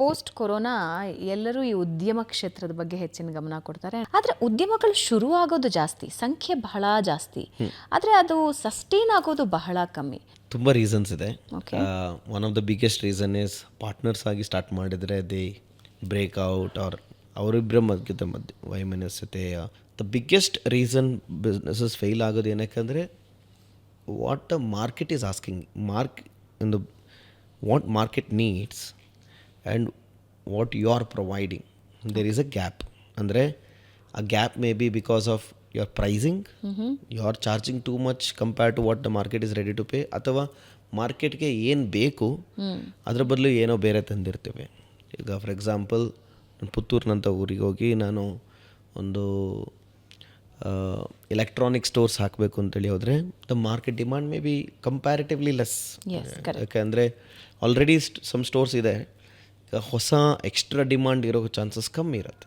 Post corona ಎಲ್ಲರೂ ಈ ಉದ್ಯಮ ಕ್ಷೇತ್ರದ ಬಗ್ಗೆ ಹೆಚ್ಚಿನ ಗಮನ ಕೊಡ್ತಾರೆ. ಆದರೆ ಉದ್ಯಮಗಳು ಶುರುವಾಗೋದು ಜಾಸ್ತಿ, ಸಂಖ್ಯೆ ಬಹಳ ಜಾಸ್ತಿ, ಆದರೆ ಅದು ಸಸ್ಟೈನ್ ಆಗೋದು ಬಹಳ ಕಮ್ಮಿ. ತುಂಬ ರೀಸನ್ಸ್ ಇದೆ. One of the biggest reason is partners ಆಗಿ ಸ್ಟಾರ್ಟ್ ಮಾಡಿದರೆ ದೇ ಬ್ರೇಕ್ಔಟ್ ಆರ್ ಅವರಿಬ್ಬರ ಮಧ್ಯೆ ವೈಮನಸ್ಯತೆ. The biggest reason businesses fail ಆಗೋದು ಏನಕ್ಕೆ ಅಂದರೆ what the market is asking, what market needs and what you are providing. There is a gap. Andre a gap may be because of your pricing, you are charging too much compared to what the market is ready to pay, ಅಥವಾ ಮಾರ್ಕೆಟ್ಗೆ ಏನು ಬೇಕು ಅದರ ಬದಲು ಏನೋ ಬೇರೆ ತಂದಿರ್ತೇವೆ. ಈಗ for example ಪುತ್ತೂರಿನಂಥ ಊರಿಗೆ ಹೋಗಿ ನಾನು ಒಂದು ಎಲೆಕ್ಟ್ರಾನಿಕ್ ಸ್ಟೋರ್ಸ್ ಹಾಕಬೇಕು ಅಂತೇಳಿ ಹೋದರೆ the market demand may be comparatively less. ಯಾಕೆಂದರೆ ಆಲ್ರೆಡಿ ಸಮ್ ಸ್ಟೋರ್ಸ್ ಇದೆ, ಹೊಸ ಎಕ್ಸ್ಟ್ರಾ ಡಿಮಾಂಡ್ ಇರೋ ಚಾನ್ಸಸ್ ಕಮ್ಮಿ ಇರುತ್ತೆ.